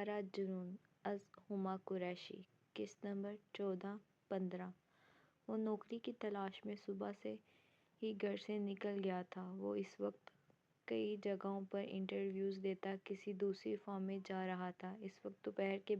سارا جنون از ہما قریشی قسط نمبر 14-15۔ وہ نوکری کی تلاش میں صبح سے ہی گھر سے نکل گیا تھا۔ وہ اس وقت کئی جگہوں پر انٹرویوز دیتا کسی دوسری فرم میں جا رہا تھا۔ اس وقت دوپہر کے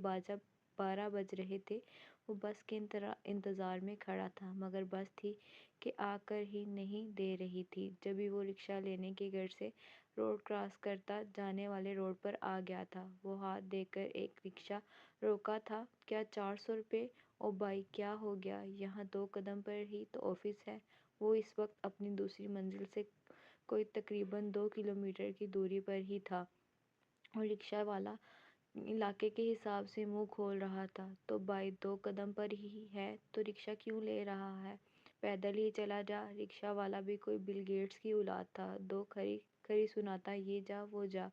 12 بج رہے تھے۔ وہ بس کے انتظار میں کھڑا تھا، مگر بس تھی کہ آ کر ہی نہیں دے رہی تھی۔ جبھی وہ رکشہ لینے کے گھر سے روڈ کراس کرتا جانے والے روڈ پر آ گیا تھا۔ وہ ہاتھ دے کر ایک رکشہ روکا تھا۔ کیا 400 روپے؟ او بھائی، کیا ہو گیا؟ یہاں 2 قدم پر ہی تو آفس ہے۔ وہ اس وقت اپنی دوسری منزل سے کوئی تقریباً 2 کلومیٹر کی دوری پر ہی تھا اور رکشہ والا علاقے کے حساب سے منہ کھول رہا تھا۔ تو بھائی 2 قدم پر ہی ہے تو رکشہ کیوں لے رہا ہے؟ پیدل ہی چلا جا۔ رکشہ والا بھی کوئی بل گیٹس کی اولاد تھا، 2 کھری سناتا یہ جا وہ جا۔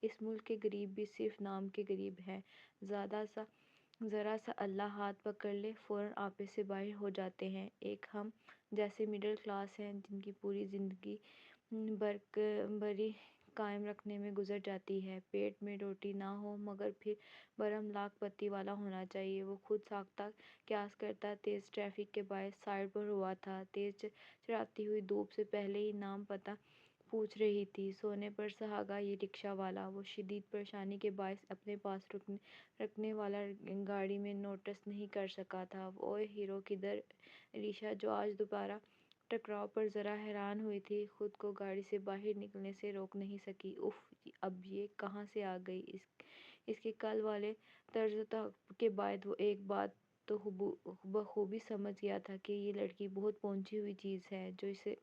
اس ملک کے غریب بھی صرف نام کے غریب ہیں۔ ذرا سا اللہ ہاتھ پکڑ لے، فوراً آپے سے باہر ہو جاتے ہیں۔ ایک ہم جیسے مڈل کلاس ہیں جن کی پوری زندگی برقراری قائم رکھنے میں گزر جاتی ہے۔ پیٹ میں روٹی نہ ہو مگر پھر برہم لاکھ پتی والا ہونا چاہیے۔ وہ خود ساختہ قیاس کرتا تیز ٹریفک کے باعث سائڈ پر ہوا تھا۔ تیز چڑھاتی ہوئی دھوپ سے پہلے ہی نام پتہ پوچھ رہی تھی۔ سونے پر سہاگا یہ رکشہ والا۔ وہ شدید پریشانی کے باعث اپنے پاس رکنے والا گاڑی میں نوٹس نہیں کر سکا تھا۔ اوئے ہیرو کدھر؟ علیشا، جو آج دوبارہ ٹکراؤ پر ذرا حیران ہوئی تھی، خود کو گاڑی سے باہر نکلنے سے روک نہیں سکی۔ اف، اب یہ کہاں سے آ گئی؟ اس کے کل والے طرز تعامل کے بعد وہ ایک بات تو بخوبی سمجھ گیا تھا کہ یہ لڑکی بہت پہنچی ہوئی چیز ہے جو اسے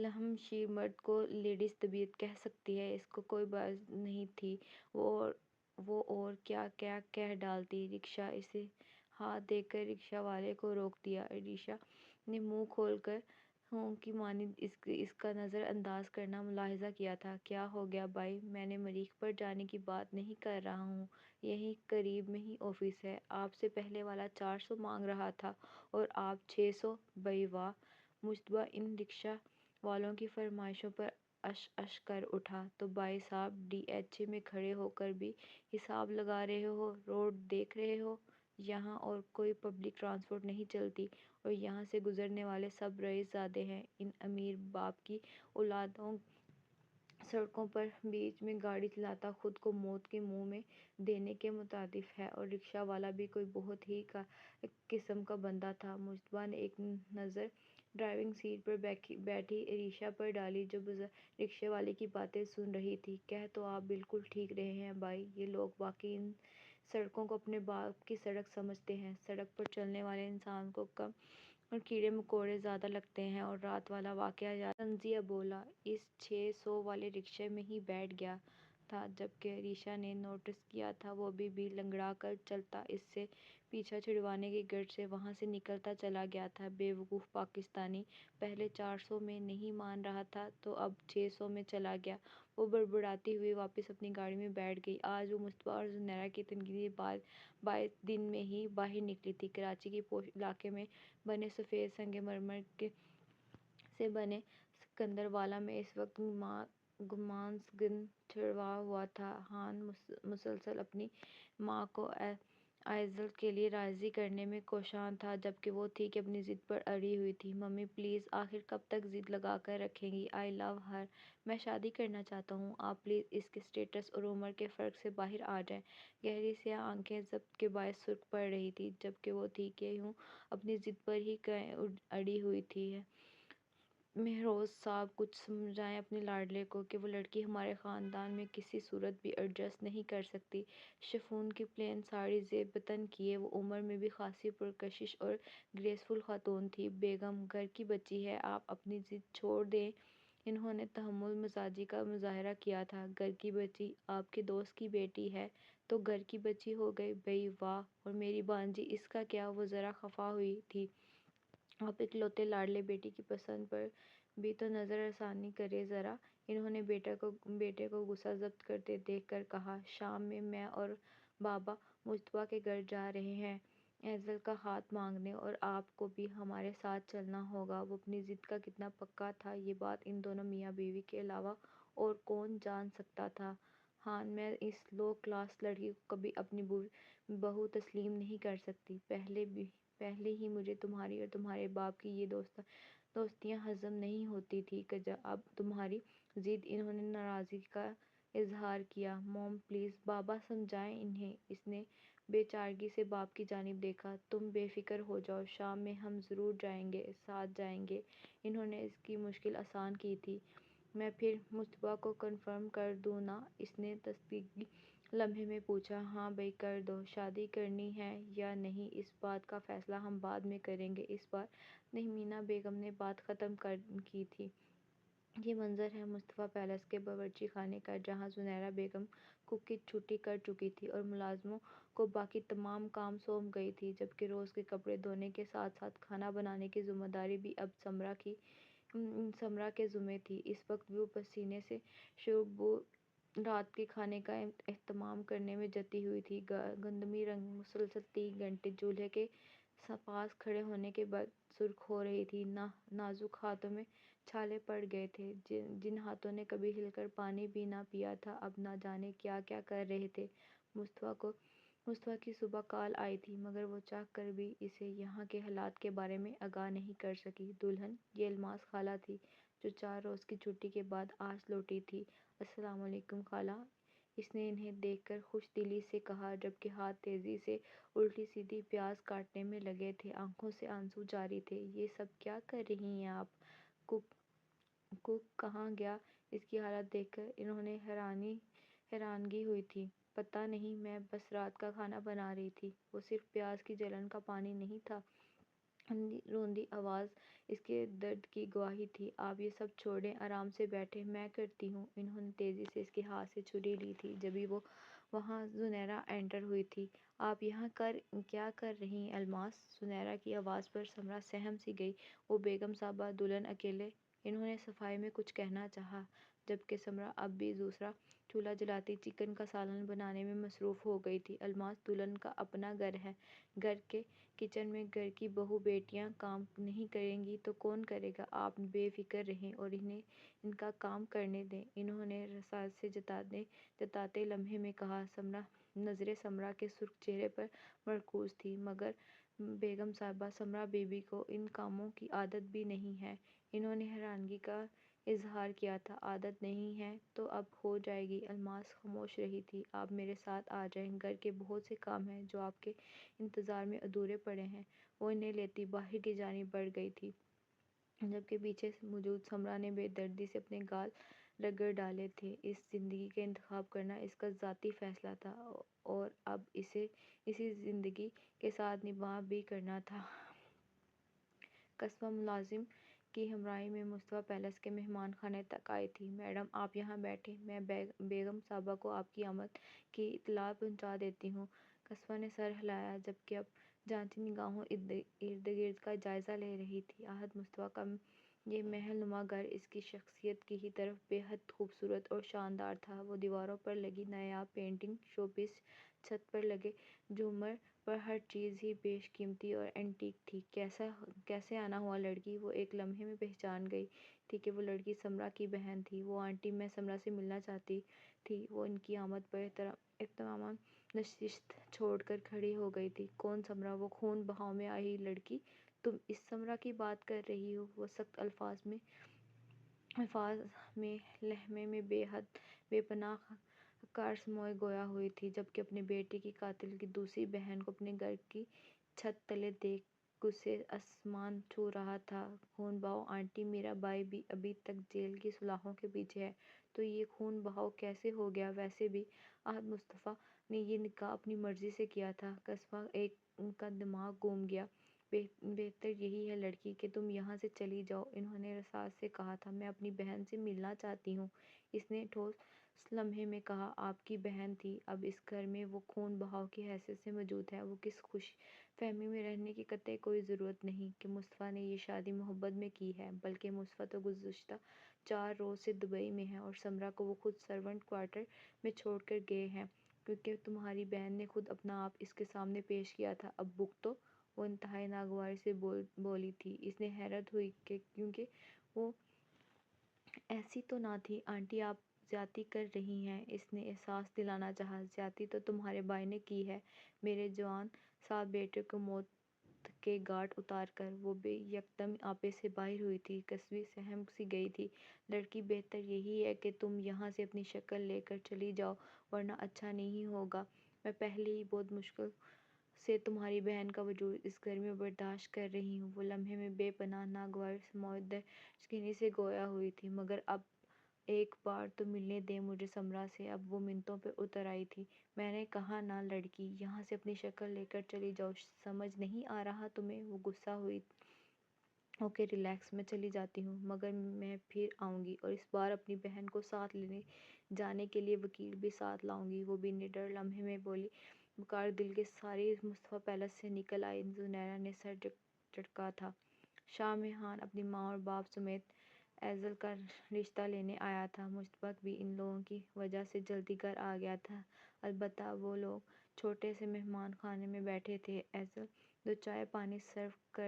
ہمشیر مرد کو لیڈیز طبیعت کہہ سکتی ہے۔ اس کو کوئی باز نہیں تھی وہ اور کیا کیا کہہ ڈالتی۔ رکشہ اسے ہاتھ دے کر رکشہ والے کو روک دیا۔ علیشا نے منہ کھول کر ہوں کی مانند اس کا نظر انداز کرنا ملاحظہ کیا تھا۔ کیا ہو گیا بھائی؟ میں نے مریخ پر جانے کی بات نہیں کر رہا ہوں، یہیں قریب میں ہی آفس ہے۔ آپ سے پہلے والا 400 مانگ رہا تھا اور آپ 600۔ بھئی واہ! مجتبیٰ ان رکشہ والوں کی فرمائشوں پر اش اش کر اٹھا۔ تو بھائی صاحب، ڈی ایچ اے میں کھڑے ہو کر بھی حساب لگا رہے ہو؟ روڈ دیکھ رہے ہو؟ یہاں اور کوئی پبلک ٹرانسپورٹ نہیں چلتی اور یہاں سے گزرنے والے سب رئیس زادے ہیں۔ ان امیر باپ کی اولادوں سڑکوں پر بیچ میں گاڑی چلاتا خود کو موت کے منہ میں دینے کے مترادف ہے، اور رکشہ والا بھی کوئی بہت ہی قسم کا بندہ تھا۔ مجتبیٰ نے ایک نظر ڈرائیونگ سیٹ پر بیٹھی علیشا پر ڈالی جو رکشے والے کی باتیں سن رہی تھی۔ کہہ تو آپ بالکل ٹھیک رہے ہیں بھائی، یہ لوگ واقعی ان سڑکوں کو اپنے باپ کی سڑک سمجھتے ہیں۔ سڑک پر چلنے والے انسان کو کم اور کیڑے مکوڑے زیادہ لگتے ہیں۔ اور رات والا واقعہ یاد ہے؟ طنزیہ بولا۔ اس 600 والے رکشے میں ہی بیٹھ گیا تھا جبکہ علیشا نے نوٹس کیا تھا وہ بھی لنگڑا کر چلتا اس سے پیچھا چھڑوانے کی غرض سے وہاں سے نکلتا چلا گیا تھا۔ بے وقوف پاکستانی! پہلے 400 میں نہیں مان رہا تھا تو اب 600 میں چلا گیا۔ وہ بڑبڑاتی ہوئی واپس اپنی گاڑی میں بیٹھ گئی۔ آج وہ مجتبیٰ اور زنیرہ کی تنقیدی باعث دن میں ہی باہر نکلی تھی۔ کراچی کے پوش علاقے میں بنے سفید سنگ مرمر سے بنے سکندر والا میں اس وقت گمانزن چھڑا ہوا تھا۔ خان مسلسل اپنی ماں کو ایذل کے لیے راضی کرنے میں کوشاں تھا جبکہ وہ تھی کہ اپنی ضد پر اڑی ہوئی تھی۔ ممی پلیز، آخر کب تک ضد لگا کر رکھیں گی؟ آئی لو ہر، میں شادی کرنا چاہتا ہوں۔ آپ پلیز اس کے اسٹیٹس اور عمر کے فرق سے باہر آ جائیں۔ گہری سیاہ آنکھیں ضبط کے باعث سرخ پڑ رہی تھیں جبکہ وہ تھی کہ یوں اپنی ضد پر ہی اڑی ہوئی تھی۔ مہروز صاحب، کچھ سمجھائیں اپنے لاڈلے کو کہ وہ لڑکی ہمارے خاندان میں کسی صورت بھی ایڈجسٹ نہیں کر سکتی۔ شفون کی پلین ساڑی زیب بطن کیے وہ عمر میں بھی خاصی پرکشش اور گریسفل خاتون تھی۔ بیگم، گھر کی بچی ہے، آپ اپنی ضد چھوڑ دیں۔ انہوں نے تحمل مزاجی کا مظاہرہ کیا تھا۔ گھر کی بچی؟ آپ کے دوست کی بیٹی ہے تو گھر کی بچی ہو گئی؟ بھئی واہ! اور میری بانجی، اس کا کیا؟ وہ ذرا خفا ہوئی تھی۔ آپ اکلوتے لاڈلے بیٹی کی پسند پر بھی تو نظر ثانی کریں ذرا۔ انہوں نے بیٹے کو غصہ ضبط کرتے دیکھ کر کہا۔ شام میں میں اور بابا مجتبیٰ کے گھر جا رہے ہیں ایذل کا ہاتھ مانگنے، اور آپ کو بھی ہمارے ساتھ چلنا ہوگا۔ وہ اپنی ضد کا کتنا پکا تھا یہ بات ان دونوں میاں بیوی کے علاوہ اور کون جان سکتا تھا؟ ہاں، میں اس لو کلاس لڑکی کو کبھی اپنی بہو تسلیم نہیں کر سکتی۔ پہلے ہی مجھے تمہاری اور تمہارے باپ کی یہ دوستیاں ہضم نہیں ہوتی تھی کہ اب تمہاری ضد۔ انہوں نے ناراضگی کا اظہار کیا۔ موم پلیز، بابا سمجھائیں انہیں۔ اس نے بے چارگی سے باپ کی جانب دیکھا۔ تم بے فکر ہو جاؤ، شام میں ہم ضرور جائیں گے، ساتھ جائیں گے۔ انہوں نے اس کی مشکل آسان کی تھی۔ میں پھر مصطفیٰ کو کنفرم کر دوں نا؟ اس نے تصدیقی لمحے میں پوچھا۔ ہاں بھئی کر دو۔ شادی کرنی ہے یا نہیں اس بات کا فیصلہ ہم بعد میں کریں گے۔ اس بار نہیمینہ بیگم نے بات ختم کی تھی۔ یہ منظر ہے مصطفیٰ پیلس کے باورچی خانے کا، جہاں زنیرہ بیگم کک کی چھٹی کر چکی تھی اور ملازموں کو باقی تمام کام سونپ گئی تھی، جبکہ روز کے کپڑے دھونے کے ساتھ ساتھ کھانا بنانے کی ذمہ داری بھی اب سمرا کے ذمے تھی۔ اس وقت وہ پسینے سے شربو رات کے کھانے کا اہتمام کرنے میں جتی ہوئی تھی۔ گندمی رنگ مسلسل 3 گھنٹے چولہے کے پاس کھڑے ہونے کے بعد سرخ ہو رہی تھی۔ نازک ہاتھوں میں چھالے پڑ گئے تھے۔ جن ہاتھوں نے کبھی ہل کر پانی بھی نہ پیا تھا، اب نہ جانے کیا کیا کر رہے تھے۔ مصطفیٰ کی صبح کال آئی تھی، مگر وہ چاہ کر بھی اسے یہاں کے حالات کے بارے میں آگاہ نہیں کر سکی۔ دلہن یہ الماس خالہ تھی، جو 4 روز کی چھٹی کے بعد آج لوٹی تھی۔ السلام علیکم خالہ، اس نے انہیں دیکھ کر خوش دلی سے کہا، جبکہ ہاتھ تیزی سے الٹی سیدھی پیاز کاٹنے میں لگے تھے۔ آنکھوں سے آنسو جاری تھے۔ یہ سب کیا کر رہی ہیں آپ؟ کک کہاں گیا؟ اس کی حالت دیکھ کر انہیں حیرانگی ہوئی تھی۔ پتہ نہیں، میں بس رات کا کھانا بنا رہی تھی۔ وہ صرف پیاز کی جلن کا پانی نہیں تھا، روندی آواز اس کے درد کی گواہی تھی۔ آپ یہ سب چھوڑیں، آرام سے بیٹھیں، میں کرتی ہوں۔ انہوں نے تیزی سے اس کے ہاتھ سے چھری لی تھی، جبھی وہ وہاں زنیرہ انٹر ہوئی تھی۔ آپ یہاں کیا کر رہی ہیں الماس؟ زنیرہ کی آواز پر سمرا سہم سی گئی۔ وہ بیگم صاحبہ، دلہن اکیلے؟ انہوں نے صفائی میں کچھ کہنا چاہا، جبکہ سمرا اب بھی دوسرا چولہا جلاتی چکن کا سالن بنانے میں مصروف ہو گئی تھی۔ الماس، دلہن کا اپنا گھر ہے۔ گھر کے کچن میں گھر کی بہو بیٹیاں کام نہیں کریں گی تو کون کرے گا؟ آپ بے فکر رہیں اور انہیں ان کا کام کرنے دیں، انہوں نے رساس سے جتاتے لمحے میں کہا۔ نظریں سمرا کے سرخ چہرے پر مرکوز تھیں۔ مگر بیگم صاحبہ، سمرا بی بی کو ان کاموں کی عادت بھی نہیں ہے۔ انہوں نے حیرانگی کا اظہار کیا تھا۔ عادت نہیں ہے تو اب ہو جائے گی۔ الماس خاموش رہی تھی۔ آپ میرے ساتھ آ جائیں، گھر کے بہت سے کام ہیں جو آپ کے انتظار میں ادھورے پڑے ہیں۔ وہ انہیں لیتی باہر کی جانب بڑھ گئی تھی، جبکہ پیچھے موجود سمرا نے بے دردی سے اپنے گال رگڑ ڈالے تھے۔ اس زندگی کا انتخاب کرنا اس کا ذاتی فیصلہ تھا، اور اب اسے اسی زندگی کے ساتھ نباہ بھی کرنا تھا۔ قصبہ ملازم کی ہمراہی میں مصطفیٰ پیلس کے مہمان خانے تک آئی تھی۔ میڈم، آپ یہاں بیٹھیں، میں بیگم صاحبہ کو آپ کی آمد کی اطلاع پہنچا دیتی ہوں۔ قصبہ نے سر ہلایا، جبکہ اب جانتی نگاہوں ارد گرد کا جائزہ لے رہی تھی۔ آہت مصطفیٰ کا یہ محل نما گھر اس کی شخصیت کی ہی طرف بے حد خوبصورت اور شاندار تھا۔ وہ دیواروں پر لگی نایاب پینٹنگ، شو پیس، چھت پر لگے جھومر پر ہر چیز ہی بیش قیمتی اور اینٹیک تھی۔ کیسے آنا ہوا لڑکی؟ وہ ایک لمحے میں پہچان گئی تھی کہ وہ لڑکی سمرا کی بہن تھی۔ وہ آنٹی، میں سمرا سے ملنا چاہتی تھی۔ وہ ان کی آمد پر اہتمام نشست چھوڑ کر کھڑی ہو گئی تھی۔ کون سمرا؟ وہ خون بہاؤ میں آئی لڑکی؟ تم اس سمرا کی بات کر رہی ہو؟ وہ سخت الفاظ میں لہمے میں بے پناہ کارسموئے گویا ہوئی تھی، جبکہ اپنے بیٹے کی قاتل کی دوسری بہن کو اپنے گھر کی چھت تلے دیکھ غصے آسمان چھو رہا تھا۔ خون بہاؤ آنٹی، میرا بھائی بھی ابھی تک جیل کی سلاخوں کے پیچھے ہے، تو یہ خون بہاؤ کیسے ہو گیا؟ ویسے بھی آہت مصطفیٰ نے یہ نکاح اپنی مرضی سے کیا تھا۔ قصبہ کا دماغ گھوم گیا۔ بہتر یہی ہے لڑکی کہ تم یہاں سے چلی جاؤ، انہوں نے رساس سے کہا تھا۔ میں اپنی بہن سے ملنا چاہتی ہوں، اس نے ٹھوس لمحے میں کہا۔ آپ کی بہن تھی، اب اس گھر میں وہ خون بہاؤ کی حیثیت سے موجود ہے۔ وہ کس خوش فہمی میں رہنے کی قطعی کوئی ضرورت نہیں کہ مصطفیٰ نے یہ شادی محبت میں کی ہے، بلکہ مصطفیٰ تو گزشتہ 4 روز سے دبئی میں ہے، اور سمرا کو وہ خود سرونٹ کوارٹر میں چھوڑ کر گئے ہیں، کیونکہ تمہاری بہن نے خود اپنا آپ اس کے سامنے پیش کیا تھا۔ اب بک تو؟ وہ انتہائی ناگواری سے بولی تھی۔ اس نے حیرت ہوئی کہ کیونکہ وہ ایسی تو نہ تھی۔ آنٹی، آپ زیادتی کر رہی ہیں۔ اس نے احساس دلانا چاہا، زیادتی تو تمہارے بھائی نے کی ہے۔ میرے جوان سات بیٹے کو موت کے گھاٹ اتار کر وہ بھی یکدم آپے سے باہر ہوئی تھی، قصبی سہم سی گئی تھی۔ لڑکی، بہتر یہی ہے کہ تم یہاں سے اپنی شکل لے کر چلی جاؤ، ورنہ اچھا نہیں ہوگا۔ میں پہلے ہی بہت مشکل سے تمہاری بہن کا وجود اس گھر میں برداشت کر رہی ہوں۔ وہ لمحے میں بے پناہ ناگوار سمندر چکنے سے گویا ہوئی تھی۔ مگر اب ایک بار تو ملنے دیں مجھے سمرا سے۔ اب وہ منتوں پر اتر آئی تھی۔ میں نے کہا نا لڑکی، یہاں سے اپنی شکل لے کر چلی جاؤ، سمجھ نہیں آ رہا تمہیں؟ وہ غصہ ہوئی۔ اوکے ریلیکس، میں چلی جاتی ہوں، مگر میں پھر آؤں گی، اور اس بار اپنی بہن کو ساتھ لینے جانے کے لیے وکیل بھی ساتھ لاؤں گی۔ وہ بھی نڈر لمحے میں بولی۔ بکار دل کے ساری مصطفیٰ پیلس سے نکل آئی۔ زنیرہ نے سر جھٹکا تھا۔ شاہ مہان اپنی ماں اور باپ سمیت ایزل کا رشتہ لینے آیا تھا۔ مشتبہ بھی ان لوگوں کی وجہ سے جلدی گھر آ گیا تھا۔ البتہ وہ لوگ چھوٹے سے مہمان خانے میں بیٹھے تھے۔ ایزل جو چائے پانی سرو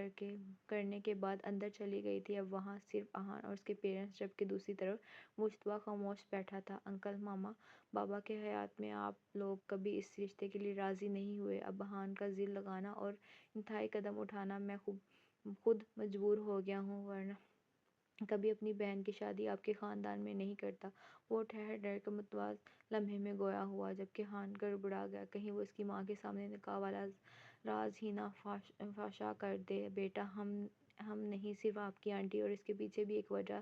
کرنے کے بعد اندر چلی گئی تھی، اب وہاں صرف احان اور اس کے پیرنٹس، جبکہ دوسری طرف مشتبہ خاموش بیٹھا تھا۔ انکل، ماما، بابا کے حیات میں آپ لوگ کبھی اس رشتے کے لیے راضی نہیں ہوئے۔ اب احان کا ذل لگانا اور انتہائی قدم اٹھانا میں خود مجبور ہو گیا ہوں، ورنہ کبھی اپنی بہن کی شادی آپ کے خاندان میں نہیں کرتا۔ وہ ٹھہر کر متواضع لمحے میں گویا ہوا، جبکہ احان گڑبڑا گیا، کہیں وہ اس کی ماں کے سامنے نکاح والا راز ہی نہ فاشا کر دے۔ بیٹا، ہم نہیں، صرف آپ کی آنٹی، اور اس کے پیچھے بھی ایک وجہ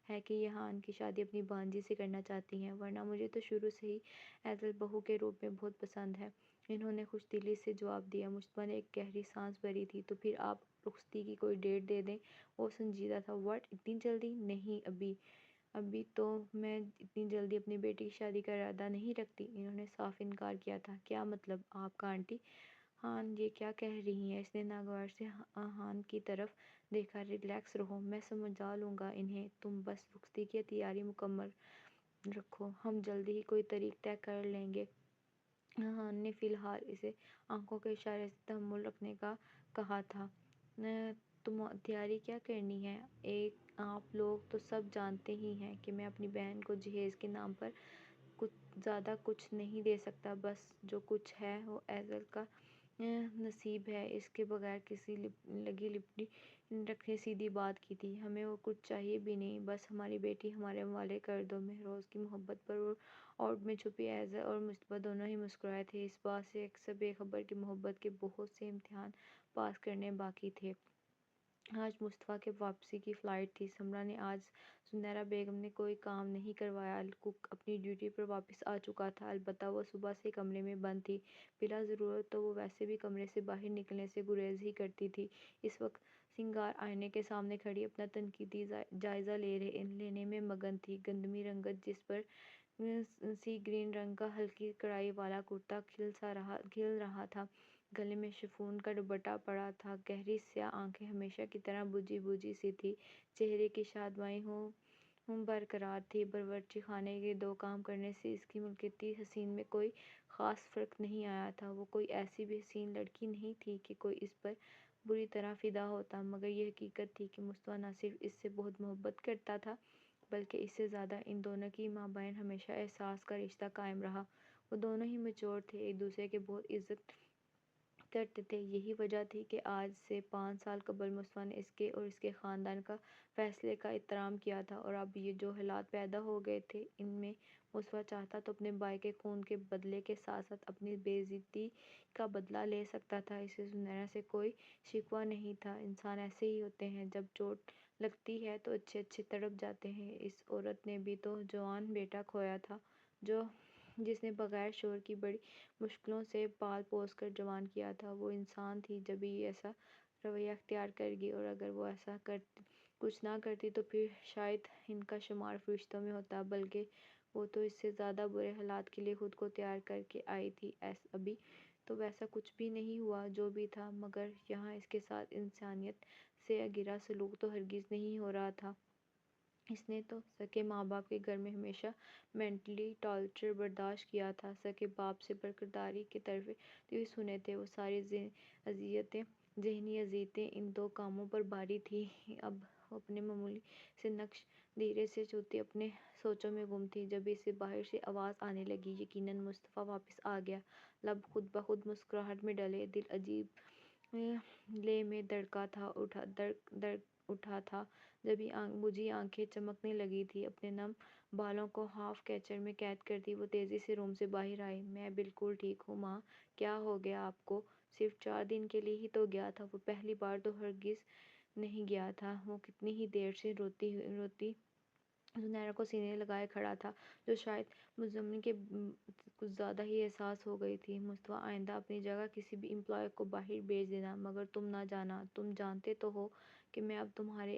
ہے کہ یہ احان کی شادی اپنی بھانجی سے کرنا چاہتی ہیں، ورنہ مجھے تو شروع سے ہی ایزل بہو کے روپ میں بہت پسند ہے، انہوں نے خوش دلی سے جواب دیا۔ مشتبہ نے ایک گہری سانس بھری تھی۔ تو پھر آپ رخصتی کی کوئی ڈیٹ دے دیں۔ وہ سنجیدہ تھا۔ واٹ، اتنی جلدی؟ نہیں، ابھی تو میں اتنی جلدی اپنی بیٹی کی شادی کا ارادہ نہیں رکھتی، انہوں نے صاف انکار کیا تھا۔ کیا مطلب آپ کا آنٹی؟ احان یہ کیا کہہ رہی ہیں؟ اس نے ناگوار سے احان کی طرف دیکھا۔ ریلیکس رہو، میں سمجھا لوں گا انہیں، تم بس رخصتی کی تیاری مکمل رکھو، ہم جلدی ہی کوئی تاریخ طے کر لیں گے۔ احان نے فی الحال اسے آنکھوں کے اشارے سے تحمل رکھنے کا کہا تھا۔ تیاری کیا کرنی ہے؟ آپ لوگ تو سب جانتے ہی ہیں کہ میں اپنی بہن کو جہیز کے نام پر زیادہ کچھ نہیں دے سکتا، بس جو کچھ ہے وہ ایزل کا نصیب ہے۔ اس کے بغیر کسی لگی لپٹی رکھنے سیدھی بات کی تھی۔ ہمیں وہ کچھ چاہیے بھی نہیں، بس ہماری بیٹی ہمارے حوالے کر دو۔ مہروز کی محبت پر عورت میں چھپی ایزل اور مشتبہ دونوں ہی مسکرائے تھے، اس بات سے اکثر بے خبر کہ محبت کے بہت سے امتحان پاس کرنے باقی تھے۔ آج مصطفیٰ کے واپسی کی فلائٹ تھی۔ سمرا نے آج زنیرہ بیگم نے کوئی کام نہیں کروایا۔ کک اپنی ڈیوٹی پر واپس آ چکا تھا، البتہ وہ صبح سے کمرے میں بند تھی۔ بلا ضرورت تو وہ ویسے بھی کمرے سے باہر نکلنے سے گریز ہی کرتی تھی۔ اس وقت سنگار آئینے کے سامنے کھڑی اپنا تنقیدی جائزہ لینے میں مگن تھی۔ گندمی رنگت، جس پر سی گرین رنگ کا ہلکی کڑائی والا کرتا کھل رہا تھا، گلے میں شفون کا دوپٹہ پڑا تھا، گہری سیاہ آنکھیں ہمیشہ کی طرح بجھی سی تھی، چہرے کی شادمائی برقرار تھی۔ باورچی خانے کے دو کام کرنے سے اس کی ملکیتی حسین میں کوئی خاص فرق نہیں آیا تھا۔ وہ کوئی ایسی بھی حسین لڑکی نہیں تھی کہ کوئی اس پر بری طرح فدا ہوتا، مگر یہ حقیقت تھی کہ مصطفیٰ نہ صرف اس سے بہت محبت کرتا تھا، بلکہ اس سے زیادہ ان دونوں کی مابین ہمیشہ احساس کا رشتہ قائم رہا۔ وہ دونوں ہی میچور تھے، ایک دوسرے کی بہت عزت کرتے تھے۔ یہی وجہ تھی کہ آج سے 5 سال قبل مصطفیٰ نے اس کے اور اس کے خاندان کا فیصلے کا احترام کیا تھا، اور اب یہ جو حالات پیدا ہو گئے تھے، ان میں مصطفیٰ چاہتا تو اپنے بھائی کے خون کے بدلے کے ساتھ ساتھ اپنی بے عزتی کا بدلہ لے سکتا تھا۔ اسے زنیرہ سے کوئی شکوہ نہیں تھا، انسان ایسے ہی ہوتے ہیں، جب چوٹ لگتی ہے تو اچھے تڑپ جاتے ہیں۔ اس عورت نے بھی تو جوان بیٹا کھویا تھا، جس نے بغیر شوہر کی بڑی مشکلوں سے پال پوس کر جوان کیا تھا۔ وہ انسان تھی جبھی یہ ایسا رویہ اختیار کرے گی، اور اگر وہ ایسا کچھ نہ کرتی تو پھر شاید ان کا شمار فرشتوں میں ہوتا، بلکہ وہ تو اس سے زیادہ برے حالات کے لیے خود کو تیار کر کے آئی تھی۔ ابھی تو ویسا کچھ بھی نہیں ہوا، جو بھی تھا، مگر یہاں اس کے ساتھ انسانیت سے گرا سلوک تو ہرگز نہیں ہو رہا تھا۔ اس نے تو سکے ماں باپ کے گھر میں ہمیشہ مینٹلی ٹارچر برداشت کیا تھا، سکے باپ سے برخورداری کے طرفے سنے تھے، وہ ساری ذہنی اذیتیں ان 2 کاموں پر بھاری تھیں۔ اب وہ اپنے معمولی سے نقش دھیرے سے چوتی اپنے سوچوں میں گم تھی، جب اسے باہر سے آواز آنے لگی۔ یقیناً مصطفیٰ واپس آ گیا۔ لب خود بخود مسکراہٹ میں ڈلے، دل عجیب لے میں دھڑک اٹھا تھا۔ جبھی بجھی آنکھیں چمکنے لگی تھی، اپنے نم بالوں کو ہاف کیچر میں قید کرتی وہ تیزی سے روم سے باہر آئی۔ میں بالکل ٹھیک ہوں ماں، کیا ہو گیا آپ کو؟ صرف 4 دن کے لیے ہی تو گیا تھا۔ وہ پہلی بار تو ہرگز نہیں گیا تھا۔ وہ کتنی ہی دیر سے روتی زنیرہ کو سینے لگائے کھڑا تھا، جو شاید مزمل کے کچھ زیادہ ہی احساس ہو گئی تھی۔ مصطفیٰ آئندہ اپنی جگہ کسی بھی امپلائی کو باہر بھیج دینا، مگر تم نہ جانا۔ تم جانتے تو ہو کہ میں اب تمہارے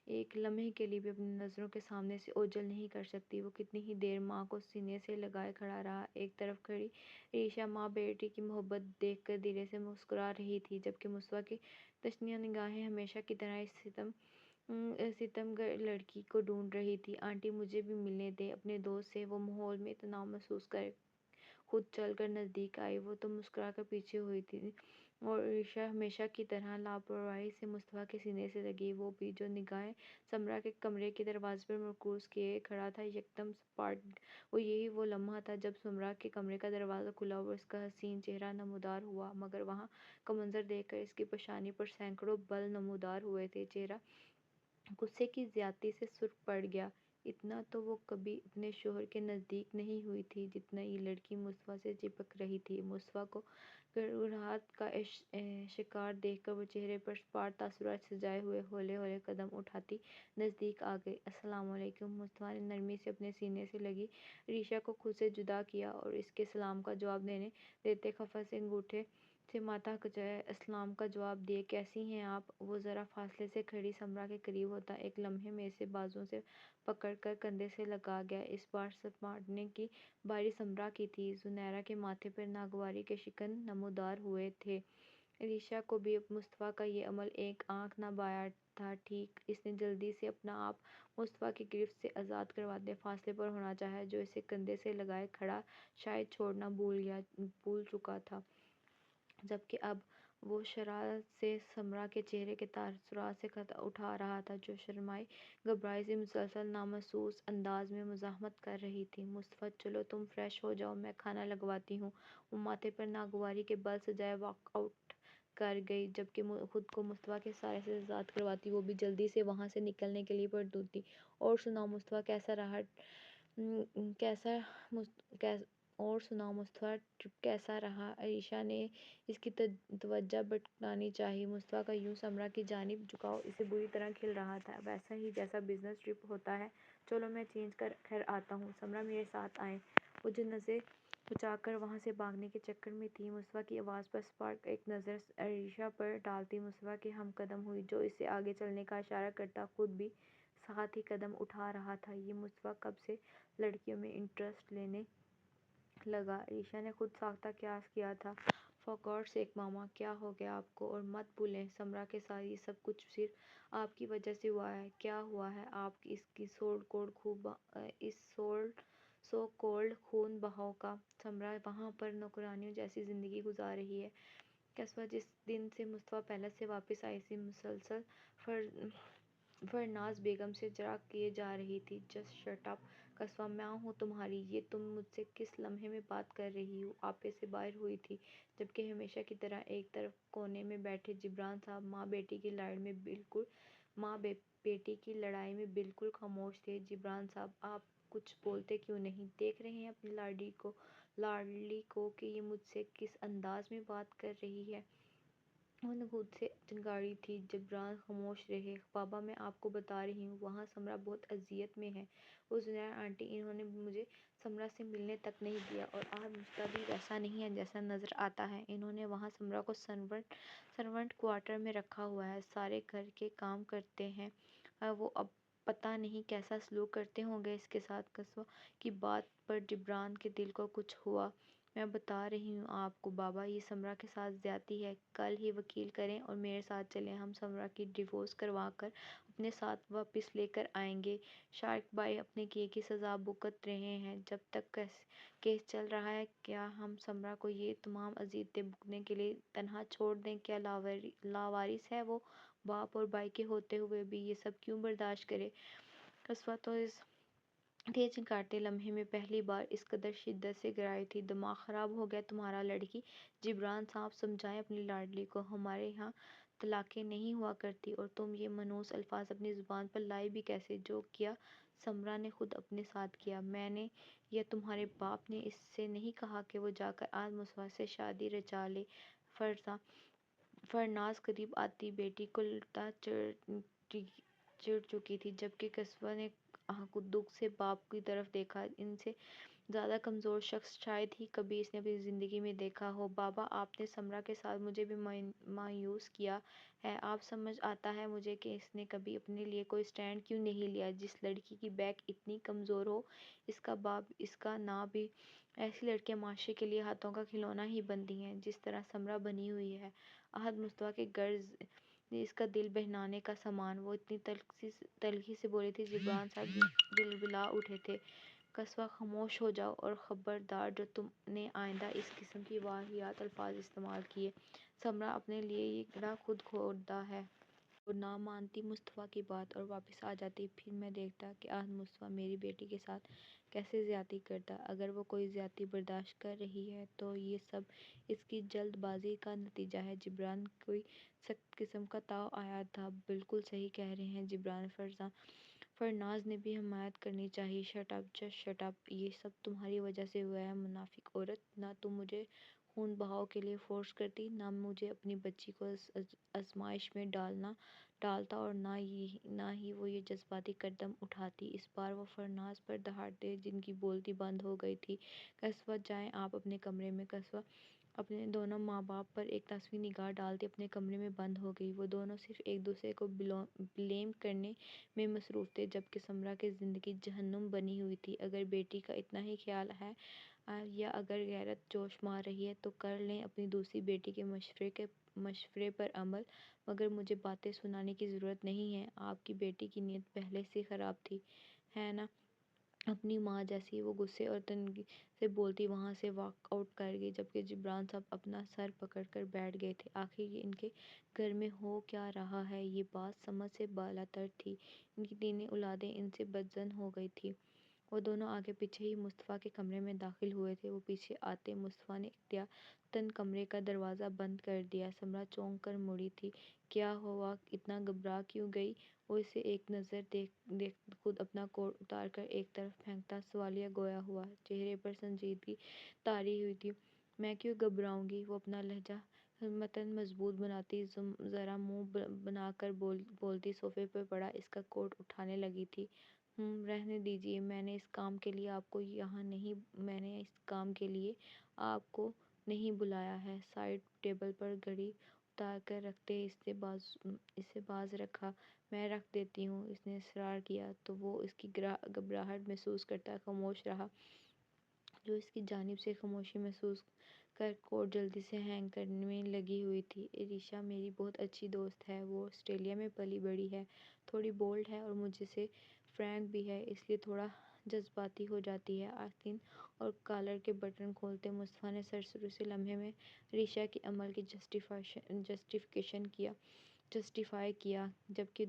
ایک لمحے کے لیے بھی اپنی نظروں کے سامنے سے اوجھل نہیں کر سکتی۔ وہ کتنی ہی دیر ماں کو سینے سے لگائے کھڑا رہا۔ ایک طرف کھڑی عائشہ ماں بیٹی کی محبت دیکھ کر دھیرے سے مسکرا رہی تھی، جبکہ مصطفیٰ کی تشنیع نگاہیں ہمیشہ کی طرح اس ستم گر لڑکی کو ڈھونڈ رہی تھی۔ آنٹی مجھے بھی ملنے دیں اپنے دوست سے۔ وہ ماحول میں تناؤ محسوس کر خود چل کر نزدیک آئی۔ وہ تو مسکرا کر پیچھے ہوئی تھی اور عائشہ ہمیشہ کی طرح لاپرواہی سے مصطفیٰ کے سینے سے لگی۔ وہ بھی جو نگاہیں سمرا کے کمرے کے دروازے پر مرکوز کیے کھڑا تھا، یکدم سپاٹ یہی وہ لمحہ تھا جب سمرا کے کمرے کا دروازہ کھلا اور اس کا حسین چہرہ نمودار ہوا، مگر وہاں کا منظر دیکھ کر اس کی پیشانی پر سینکڑوں بل نمودار ہوئے تھے۔ چہرہ غصے کی زیادتی سے سرخ پڑ گیا۔ اتنا تو وہ کبھی اپنے شوہر کے نزدیک نہیں ہوئی تھی جتنا یہ لڑکی مصطفیٰ سے چپک رہی تھی۔ مصطفیٰ کو گھبراہٹ کا شکار دیکھ کر وہ چہرے پر سپاٹ تاثرات سجائے ہوئے ہولے ہولے قدم اٹھاتی نزدیک آ گئی۔ السلام علیکم۔ مصطفیٰ نے نرمی سے اپنے سینے سے لگی عائشہ کو خود سے جدا کیا اور اس کے سلام کا جواب دیتے خفت سے انگوٹھے سے ماتھا کھجائے السلام کا جواب دیے۔ کیسی ہیں آپ؟ وہ ذرا فاصلے سے کھڑی سمرا کے قریب ہوتا ایک لمحے میں اسے بازوؤں سے پکڑ کر کندھے سے لگا گیا۔ اس بار سماٹنے کی باری سمرا کی تھی۔ زنیرہ کے ماتھے پر ناگواری کے شکن نمودار ہوئے تھے۔ عائشہ کو بھی اب مصطفیٰ کا یہ عمل ایک آنکھ نہ بایا تھا۔ ٹھیک، اس نے جلدی سے اپنا آپ مصطفیٰ کی گرفت سے آزاد کرواتے فاصلے پر ہونا چاہا، جو اسے کندھے سے لگائے کھڑا شاید چھوڑنا بھول چکا تھا، جبکہ اب وہ شرارت سے سمرا کے چہرے کے تاثرات سے اٹھا رہا تھا، جو شرمائی گھبرائی سے مسلسل نامحسوس انداز میں مزاحمت کر رہی تھی۔ مصطفیٰ چلو تم فریش ہو جاؤ، میں کھانا لگواتی ہوں۔ وہ ماتھے پر ناگواری کے بل سجائے واک آؤٹ کر گئی، جبکہ خود کو مصطفیٰ کے سائے سے آزاد کرواتی وہ بھی جلدی سے وہاں سے نکلنے کے لیے پردو تھی۔ اور سناؤ مصطفیٰ ٹرپ کیسا رہا؟ عائشہ نے اس کی توجہ بھٹکانی چاہی۔ مصطفیٰ کا یوں سمرا کی جانب جھکاؤ اسے بری طرح کھل رہا تھا، ویسا ہی جیسا بزنس ٹرپ ہوتا ہے۔ چلو میں چینج کر آتا ہوں، سمرا میرے ساتھ آئیں۔ وہ جو نظریں بچا کر وہاں سے بھاگنے کے چکر میں تھی، مصطفیٰ کی آواز پر سپاٹ ایک نظر عائشہ پر ڈالتی مصطفیٰ کے ہم قدم ہوئی، جو اسے آگے چلنے کا اشارہ کرتا خود بھی ساتھ ہی قدم اٹھا رہا تھا۔ یہ مصطفیٰ کب سے لڑکیوں میں انٹرسٹ لینے لگا؟ عائشہ نے خود ساختہ قیاس کیا تھا۔ فار گاڈ سیک ماما، کیا ہو گیا آپ کو؟ اور مت بھولیں سمرا کے ساتھ یہ سب کچھ صرف آپ کی وجہ سے ہوا ہے۔ کیا ہوا ہے؟ آپ اس سو کولڈ خون بہاؤ کا۔ سمرا وہاں پر نوکرانیوں جیسی زندگی گزار رہی ہے۔ قصبہ جس دن سے مصطفیٰ پیلس سے واپس آئی تھی، مسلسل فرناز بیگم سے چراغ کیے جا رہی تھی۔ جسٹ شٹ اپ قصبہ، ماں ہوں تمہاری، یہ تم مجھ سے کس لمحے میں بات کر رہی ہو؟ آپے سے باہر ہوئی تھی، جبکہ ہمیشہ کی طرح ایک طرف کونے میں بیٹھے جبران صاحب ماں بیٹی کی لڑائی میں بالکل خاموش تھے۔ جبران صاحب، آپ کچھ بولتے کیوں نہیں؟ دیکھ رہے ہیں اپنی لاڈلی کو کہ یہ مجھ سے کس انداز میں بات کر رہی ہے؟ وہ نے خود سے چنگاڑی تھی۔ جبران خاموش رہے۔ بابا میں آپ کو بتا رہی ہوں، وہاں سمرا بہت اذیت میں ہے۔ وہ زنیرہ آنٹی، انہوں نے مجھے سمرا سے ملنے تک نہیں دیا، اور آج مجھے بھی ویسا نہیں ہے جیسا نظر آتا ہے۔ انہوں نے وہاں سمرا کو سرونٹ کوارٹر میں رکھا ہوا ہے، سارے گھر کے کام کرتے ہیں۔ وہ اب پتہ نہیں کیسا سلوک کرتے ہوں گے اس کے ساتھ۔ قصبہ کی بات پر جبران کے دل کو کچھ ہوا۔ میں بتا رہی ہوں آپ کو بابا، یہ سمرا کے ساتھ زیادتی ہے۔ کل ہی وکیل کریں اور میرے ساتھ چلیں، ہم سمرا کی ڈیورس کروا کر اپنے ساتھ واپس لے کر آئیں گے۔ شارک بھائی اپنے کیے کی سزا بھگت رہے ہیں جب تک کیس چل رہا ہے۔ کیا ہم سمرا کو یہ تمام اذیتیں بھگتنے کے لیے تنہا چھوڑ دیں؟ کیا لاوارث ہے وہ؟ باپ اور بھائی کے ہوتے ہوئے بھی یہ سب کیوں برداشت کرے؟ قصوہ تو اس تیز کاٹتے لمحے میں پہلی بار اس قدر شدت سے گرائی تھی۔ دماغ خراب ہو گیا تمہارا لڑکی، جبران صاحب سمجھائیں اپنی لاڈلی کو، ہمارے یہاں طلاقیں نہیں ہوا کرتی، اور تم یہ منحوس الفاظ اپنی زبان پر لائی بھی کیسے؟ جو کیا سمرا نے خود اپنے ساتھ کیا۔ میں نے یا تمہارے باپ نے اس سے نہیں کہا کہ وہ جا کر آج مصطفیٰ سے شادی رچا لے؟ فرناز قریب آتی بیٹی کو لتا چڑھ چکی تھی، جبکہ قصوہ نے دکھ سے باپ کی طرف دیکھا۔ ان سے زیادہ کمزور شخص شاید ہی کبھی اس نے اپنی زندگی میں دیکھا ہو۔ بابا، آپ نے سمرا کے ساتھ مجھے بھی مایوس کیا ہے۔ اب سمجھ آتا ہے مجھے کہ اس نے کبھی اپنے لیے کوئی سٹینڈ کیوں نہیں لیا۔ جس لڑکی کی بیک اتنی کمزور ہو، اس کا باپ اس کا نہ بھی، ایسی لڑکیاں معاشرے کے لیے ہاتھوں کا کھلونا ہی بنتی ہیں، جس طرح سمرا بنی ہوئی ہے۔ احد مصطفیٰ کے غرض اس کا دل بہلانے کا سامان، وہ اتنی تلخی سے بولی تھی، جبران صاحب بلبلا اٹھے تھے۔ قصوہ، خاموش ہو جاؤ، اور خبردار جو تم نے آئندہ اس قسم کی واہیات الفاظ استعمال کیے۔ سمرا اپنے لیے یہ گڑھا خود کھودا ہے۔ وہ نہ مانتی مصطفیٰ کی بات اور واپس آ جاتی۔ پھر میں دیکھتا کہ احد مصطفیٰ میری بیٹی کے ساتھ کیسے زیادتی کرتا۔ اگر وہ کوئی زیادتی برداشت کر رہی ہے تو یہ سب اس کی جلد بازی کا نتیجہ ہے۔ جبران کوئی سخت قسم کا تاؤ آیا تھا۔ بالکل صحیح کہہ رہے ہیں جبران، فرناز نے بھی حمایت کرنی چاہیے۔ Shut up, just shut up, یہ سب تمہاری وجہ سے ہوا ہے، منافق عورت۔ نہ تم مجھے خون بہاؤ کے لیے فورس کرتی، نہ مجھے اپنی بچی کو آزمائش میں ڈالتا، اور نہ ہی وہ یہ جذباتی قدم اٹھاتی۔ اس بار وہ فرناز پر دہاڑتے جن کی بولتی بند ہو گئی تھی۔ قصوہ، جائیں آپ اپنے کمرے میں۔ قصوہ اپنے دونوں ماں باپ پر ایک تصویری نگاہ ڈالتے اپنے کمرے میں بند ہو گئی۔ وہ دونوں صرف ایک دوسرے کو بلیم کرنے میں مصروف تھے، جبکہ سمرا کی زندگی جہنم بنی ہوئی تھی۔ اگر بیٹی کا اتنا ہی خیال ہے، یا اگر غیرت جوش مار رہی ہے، تو کر لیں اپنی دوسری بیٹی کے مشورے پر عمل، مگر مجھے باتیں سنانے کی ضرورت نہیں ہے۔ آپ کی بیٹی کی نیت پہلے سے خراب تھی، ہے نا؟ اپنی ماں جیسی وہ غصے اور تنگی سے بولتی وہاں سے واک آؤٹ کر گئی، جبکہ جبران صاحب اپنا سر پکڑ کر بیٹھ گئے تھے۔ آخر یہ ان کے گھر میں ہو کیا رہا ہے؟ یہ بات سمجھ سے بالاتر تھی۔ ان کی تینوں اولادیں ان سے بدظن ہو گئی تھیں۔ وہ دونوں آگے پیچھے ہی مصطفیٰ کے کمرے میں داخل ہوئے تھے۔ وہ پیچھے آتے مصطفیٰ نے احتیاطاً کمرے کا دروازہ بند کر دیا۔ سمرا چونک کر مڑی تھی۔ کیا ہوا؟ اتنا گھبرا کیوں گئی؟ وہ اسے ایک نظر دیکھ خود اپنا کوٹ اتار کر ایک طرف پھینکتا سوالیہ گویا ہوا۔ چہرے پر سنجیدگی تاری ہوئی تھی۔ میں کیوں گھبراؤں گی؟ وہ اپنا لہجہ متن مضبوط بناتی، ذرا منہ بنا کر بولتی، صوفے پر پڑا اس کا کوٹ اٹھانے لگی تھی۔ رہنے دیجیے، میں نے اس کام کے لیے آپ کو نہیں بلایا ہے۔ سائڈ ٹیبل پر گھڑی اتار کر رکھتے اسے باز رکھا۔ میں رکھ دیتی ہوں، اس نے اصرار کیا، تو وہ اس کی گھبراہٹ محسوس کرتا خاموش رہا، جو اس کی جانب سے خاموشی محسوس کر کوٹ جلدی سے ہینگ کرنے میں لگی ہوئی تھی۔ عریشہ میری بہت اچھی دوست ہے۔ وہ آسٹریلیا میں پلی بڑھی ہے، تھوڑی بولڈ ہے اور مجھ سے فرینک بھی ہے، اس لیے تھوڑا جذباتی ہو جاتی ہے۔ آستین اور کالر کے بٹن کھولتے مصطفیٰ نے سرسری سے لمحے میں عریشہ کے عمل کی جسٹیفائی کیا، جبکہ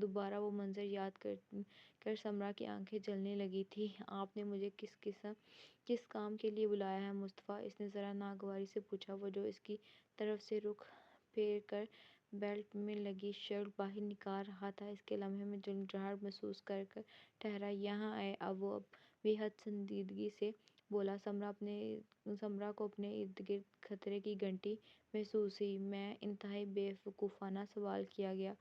دوبارہ وہ منظر یاد کر سمرا کی آنکھیں جلنے لگی تھیں۔ آپ نے مجھے کس کام کے لیے بلایا ہے مصطفیٰ؟ اس نے ذرا ناگواری سے پوچھا۔ وہ جو اس کی طرف سے رخ پھیر کر بیلٹ میں لگی شرٹ باہر نکال رہا تھا، اس کے لمحے میں جھنجھلاہٹ محسوس کر ٹھہرا۔ یہاں آئے۔ اب وہ بے حد سنجیدگی سے بولا۔ سمرا کو اپنے ارد گرد خطرے کی گھنٹی محسوس ہوئی۔ میں انتہائی بے وقوفانہ سوال کیا گیا۔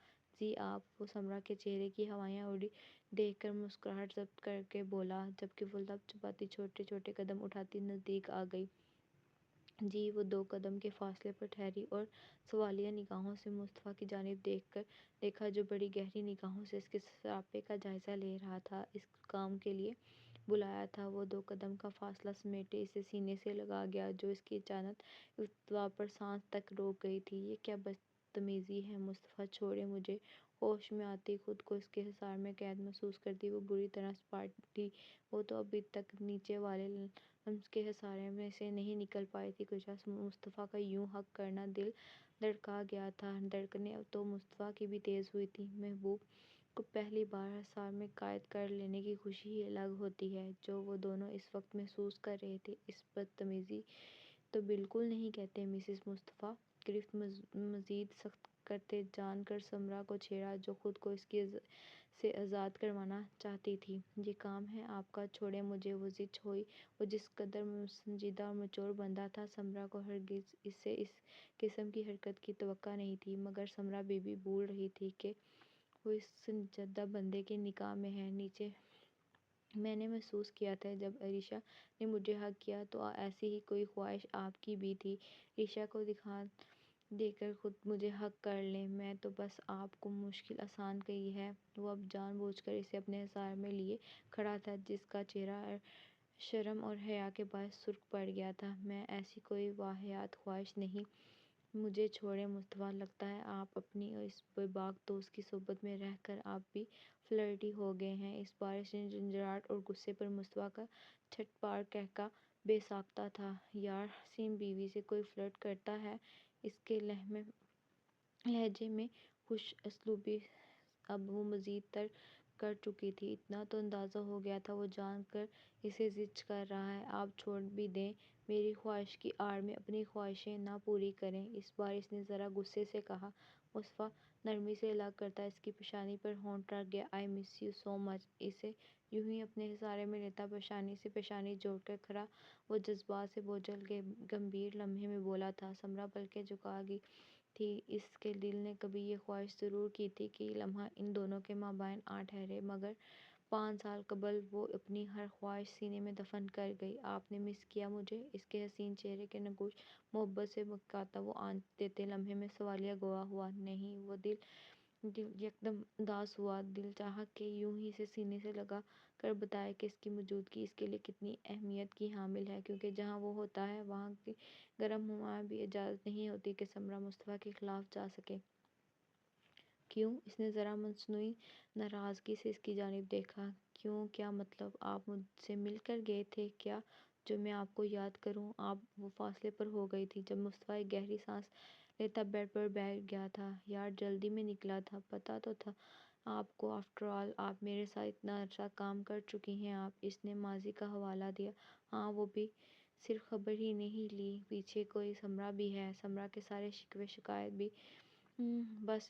جی آپ؟ وہ سمرا کے چہرے کی ہوائیں اڑی دیکھ کر مسکراہٹ ضبط کر کے بولا، جبکہ وہ لب چباتی چھوٹے چھوٹے قدم اٹھاتی نزدیک آ گئی۔ جی۔ وہ 2 قدم کے فاصلے پر ٹھہری اور سوالیہ نگاہوں سے مصطفیٰ کی جانب دیکھا، جو بڑی گہری نگاہوں سے اس کے سراپے کا جائزہ لے رہا تھا۔ اس کام کے لیے بلایا تھا؟ وہ 2 قدم کا فاصلہ سمیٹے اسے سینے سے لگا گیا، جو اس کی اچانک ارتجاع پر سانس تک روک گئی تھی۔ یہ کیا بدتمیزی ہے مصطفیٰ، چھوڑیں مجھے۔ ہوش میں آتی خود کو اس کے حصار میں قید محسوس کرتی وہ بری طرح سپاٹ دی۔ وہ تو ابھی تک نیچے والے اس کے خسارے میں سے نہیں نکل پائی تھی کچھ۔ مصطفیٰ کا یوں حق کرنا دل دھڑکا گیا تھا۔ دھڑکنیں تو مصطفیٰ کی بھی تیز ہوئی تھیں۔ محبوب کو پہلی بار حصار میں قید کر لینے کی خوشی ہی الگ ہوتی ہے جو وہ دونوں اس وقت محسوس کر رہے تھے۔ اس بدتمیزی تو بالکل نہیں کہتے مسز مصطفیٰ۔ گرفت مزید سخت کرتے جان کر سمرا کو چھیڑا جو خود کو اس کی سے آزاد کروانا چاہتی تھی۔ یہ کام ہے آپ کا، چھوڑیں مجھے۔ وہ ضد ہوئی۔ وہ جس قدر سنجیدہ اور مچور بندہ تھا، سمرا کو ہرگز اس سے اس قسم کی حرکت کی توقع نہیں تھی، مگر سمرا بی بی بھول رہی تھی کہ وہ اس سنجیدہ بندے کے نکاح میں ہے۔ نیچے میں نے محسوس کیا تھا جب عریشہ نے مجھے حق کیا تو ایسی ہی کوئی خواہش آپ کی بھی تھی، عریشہ کو دکھا دے کر خود مجھے حق کر لیں۔ میں تو بس آپ کو مشکل آسان کی ہے۔ وہ اب جان بوجھ کر اسے اپنے حصار میں لیے کھڑا تھا، جس کا چہرہ شرم اور حیا کے باعث سرخ پڑ گیا تھا۔ میں ایسی کوئی واہیات خواہش نہیں، مجھے چھوڑیں مصطفیٰ۔ لگتا ہے آپ اپنی اس بے باک دوست کی صحبت میں رہ کر آپ بھی فلرٹی ہو گئے ہیں۔ اس بارش نے جھنجھلاہٹ اور غصے پر مصطفیٰ کا چھٹ پار قہقہہ بے ساختہ تھا۔ یار حسین بیوی سے کوئی فلرٹ کرتا ہے؟ اس کے لہجے میں خوش اسلوبی اب وہ مزید تر کر چکی تھی۔ اتنا تو اندازہ ہو گیا تھا وہ جان کر اسے زجر کر رہا ہے۔ آپ چھوڑ بھی دیں، میری خواہش کی آڑ میں اپنی خواہشیں نہ پوری کریں۔ اس بار اس نے ذرا غصے سے کہا۔ مصطفیٰ نرمی سے الگ کرتا اس کی پیشانی پر ہونٹ رکھ گیا۔ آئی مس یو سو مچ۔ اسے یوں ہی اپنے حصارے میں لیتا پیشانی سے پیشانی جوڑ کر کھڑا وہ جذبات سے بوجھل گمبھیر لہجے میں بولا تھا۔ سمرا پلکیں جھکا گئی تھی۔ اس کے دل نے کبھی یہ خواہش ضرور کی تھی کہ یہ لمحہ ان دونوں کے مابین آ ٹھہرے، مگر 5 سال قبل وہ اپنی ہر خواہش سینے میں دفن کر گئی۔ آپ نے مس کیا مجھے؟ اس کے حسین چہرے کے نقوش محبت سے مکاتب وہ آنچ دیتے لمحے میں سوالیہ گواہ ہوا۔ نہیں۔ وہ دل یکدم اداس ہوا۔ دل چاہا کہ یوں ہی اسے سینے سے لگا کر بتائے کہ اس کی موجودگی اس کے لیے کتنی اہمیت کی حامل ہے، کیونکہ جہاں وہ ہوتا ہے وہاں کی گرم ہوائیں بھی اجازت نہیں ہوتی کہ سمرا مصطفیٰ کے خلاف جا سکے۔ کیوں؟ اس نے ذرا مصنوعی ناراضگی سے اس کی جانب دیکھا۔ کیوں؟ کیا مطلب؟ آپ مجھ سے مل کر گئے تھے کیا؟ جو میں آپ کو یاد کروں۔ آپ وہ فاصلے پر ہو گئی تھی جب مصطفیٰ ایک گہری سانس لیتا بیڈ پر بیٹھ گیا تھا۔ یار جلدی میں نکلا تھا، پتہ تو تھا آپ کو۔ آفٹر آل آپ میرے ساتھ اتنا عرصہ کام کر چکی ہیں۔ آپ۔ اس نے ماضی کا حوالہ دیا۔ ہاں، وہ بھی صرف خبر ہی نہیں لی، پیچھے کوئی سمرا بھی ہے۔ سمرا کے سارے شکوے شکایات بھی بس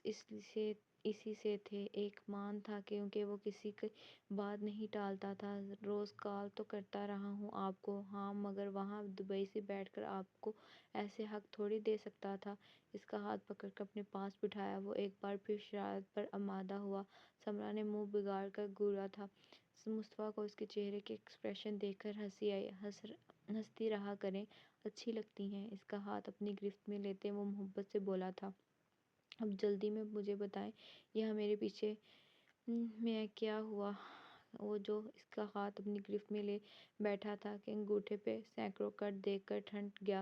اسی سے تھے۔ ایک مان تھا کیونکہ وہ کسی کی بات نہیں ٹالتا تھا۔ روز کال تو کرتا رہا ہوں آپ کو۔ ہاں، مگر وہاں دبئی سے بیٹھ کر آپ کو ایسے حق تھوڑی دے سکتا تھا۔ اس کا ہاتھ پکڑ کر اپنے پاس بٹھایا۔ وہ ایک بار پھر شرارت پر آمادہ ہوا۔ سمرا نے منہ بگاڑ کر گھورا تھا۔ مصطفیٰ کو اس کے چہرے کے ایکسپریشن دیکھ کر ہنسی آئی۔ ہنستی رہا کریں، اچھی لگتی ہیں۔ اس کا ہاتھ اپنی گرفت میں لیتے وہ محبت سے بولا تھا۔ اب جلدی میں مجھے بتائیں، یہاں میرے پیچھے میں کیا ہوا؟ وہ جو اس کا ہاتھ اپنی گرفت میں لے بیٹھا تھا کہ انگوٹھے پہ سینکڑوں کٹ دیکھ کر ٹھنڈ گیا۔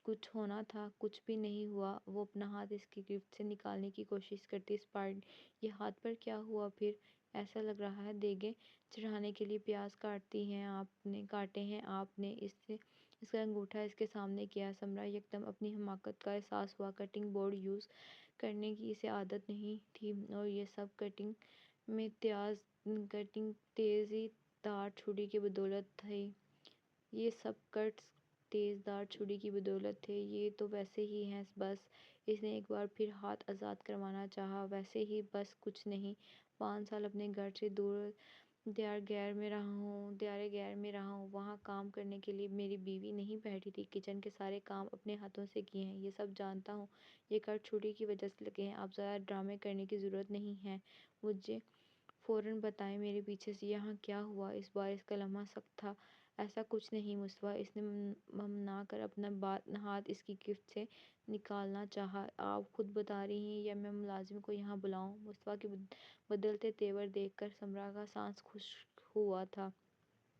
کچھ ہونا تھا، کچھ بھی نہیں ہوا۔ وہ اپنا ہاتھ اس کی گرفت سے نکالنے کی کوشش کرتی یہ ہاتھ پر کیا ہوا پھر؟ ایسا لگ رہا ہے دیگیں چڑھانے کے لیے پیاز کاٹے ہیں آپ نے۔ اس کا انگوٹھا اس کے سامنے کیا۔ سمرا یکدم اپنی حماقت کا احساس ہوا۔ کٹنگ بورڈ یوز کرنے کی اسے عادت نہیں تھی، اور یہ سب کٹنگ تیزی دار چھری کی بدولت تھے۔ یہ سب کٹس تیز دار چھری کی بدولت تھے۔ یہ تو ویسے ہی ہیں بس۔ اس نے ایک بار پھر ہاتھ آزاد کروانا چاہا۔ ویسے ہی بس، کچھ نہیں۔ 5 سال اپنے گھر سے دور دیار غیر میں رہا ہوں۔ وہاں کام کرنے کے لیے میری بیوی نہیں بیٹھی تھی۔ کچن کے سارے کام اپنے ہاتھوں سے کیے ہیں۔ یہ سب جانتا ہوں۔ یہ کٹ چھری کی وجہ سے لگے ہیں۔ آپ زیادہ ڈرامے کرنے کی ضرورت نہیں ہے۔ مجھے فوراً بتائیں میرے پیچھے سے یہاں کیا ہوا؟ اس بار اس کا لمحہ سخت تھا۔ ایسا کچھ نہیں مصطفیٰ۔ اس نے ممنا کر اپنا ہاتھ اس کی گرفت سے نکالنا چاہا۔ آپ خود بتا رہی ہیں یا میں ملازم کو یہاں بلاؤں؟ مصطفیٰ کے بدلتے تیور دیکھ کر سمرا کا سانس خشک ہوا تھا۔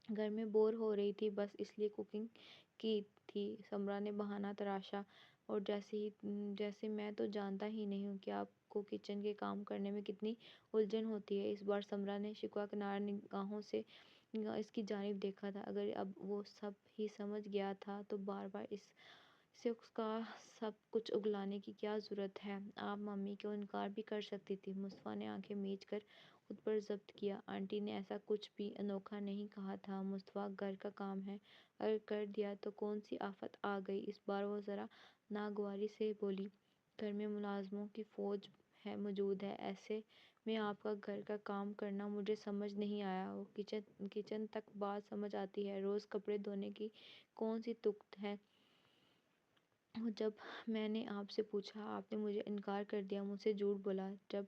گھر میں بور ہو رہی تھی، بس اس لیے کوکنگ کی تھی۔ سمرا نے بہانہ تراشا، اور جیسے میں تو جانتا ہی نہیں ہوں کہ آپ کو کچن کے کام کرنے میں کتنی الجھن ہوتی ہے۔ اس بار سمرا نے شکوہ کنار نگاہوں سے اس کی جانب دیکھا تھا۔ اگر اب وہ سب ہی سمجھ گیا تھا تو بار بار اس کا سب کچھ اگلانے کی کیا ضرورت ہے؟ آپ ممی کو انکار بھی کر سکتی تھی۔ مصطفیٰ نے آنکھیں میچ کر خود پر ضبط کیا۔ آنٹی نے ایسا کچھ بھی انوکھا نہیں کہا تھا۔ مصطفیٰ گھر کا کام ہے، اگر کر دیا تو کون سی آفت آ گئی؟ اس بار وہ ذرا ناگواری سے بولی، گھر میں ملازموں کی فوج موجود ہے، ایسے میں آپ کا گھر کا کام کرنا مجھے سمجھ نہیں آیا۔ وہ کچن تک بات سمجھ آتی ہے، روز کپڑے دھونے کی کون سی تکت ہے؟ جب میں نے آپ سے پوچھا آپ نے مجھے انکار کر دیا، مجھ سے جھوٹ بولا، جب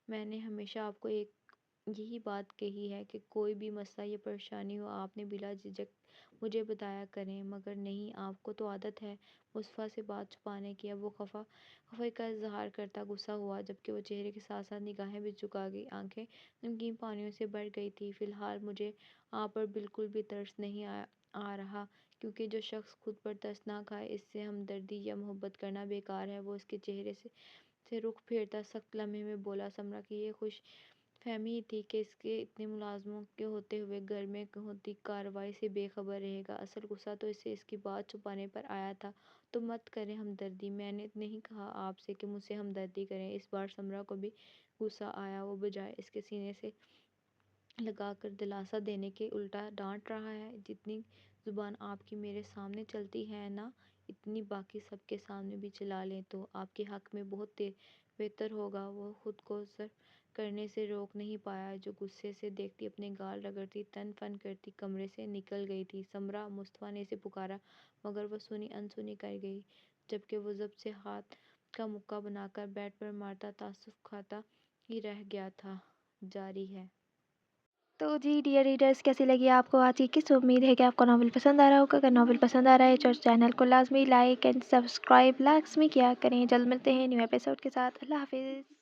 میں نے ہمیشہ آپ کو یہی بات کہی ہے کہ کوئی بھی مسئلہ یا پریشانی ہو آپ نے بلا جھجک مجھے بتایا کریں، مگر نہیں، آپ کو تو عادت ہے مصطفیٰ سے بات چھپانے کی۔ اب وہ خفائی کا اظہار کرتا غصہ ہوا، جبکہ وہ چہرے کے ساتھ ساتھ نگاہیں بھی جھکا گئی، آنکھیں نمکین پانیوں سے بھر گئی تھی۔ فی الحال مجھے آپ پر بالکل بھی ترس نہیں آ رہا، کیونکہ جو شخص خود پر ترس نہ کھائے اس سے ہمدردی یا محبت کرنا بیکار ہے۔ وہ اس کے چہرے سے رخ پھیرتا سخت لمحے میں بولا، سمرا کی یہ خوش فہمی ہی تھی کہ اس کے اتنے ملازموں کے ہوتے ہوئے گھر میں ہوتی کارروائی سے بے خبر رہے گا۔ اصل غصہ تو اسے اس کی بات چھپانے پر آیا تھا۔ تو مت کریں ہمدردی، میں نے نہیں کہا آپ سے کہ مجھ سے ہمدردی کریں۔ اس بار سمرا کو بھی غصہ آیا، وہ بجائے اس کے سینے سے لگا کر دلاسا دینے کے الٹا ڈانٹ رہا ہے، جتنی زبان آپ کی میرے سامنے چلتی ہے نا، اتنی باقی سب کے سامنے بھی چلا لیں تو آپ کے حق میں بہت بہتر ہوگا۔ وہ خود کو ظرف کرنے سے روک نہیں پایا، جو غصے سے دیکھتی اپنے گال رگڑتی تن فن کرتی کمرے سے نکل گئی تھی۔ سمرا! مصطفیٰ نے اسے پکارا، مگر وہ سنی انسنی کر گئی، جبکہ وہ ضبط سے ہاتھ کا مکہ بنا کر بیڈ پر مارتا تاسف کھاتا ہی رہ گیا تھا۔ جاری ہے۔ تو جی ڈیئر ریڈرز، کیسی لگی آپ کو آج کی قصہ؟ امید ہے کہ آپ کو ناول پسند آ رہا ہوگا۔ اگر ناول پسند آ رہا ہے تو چینل کو لازمی لائک اینڈ سبسکرائب لازمی کیا کریں۔ جلد ملتے ہیں نیو ایپیسوڈ کے ساتھ۔ اللہ حافظ۔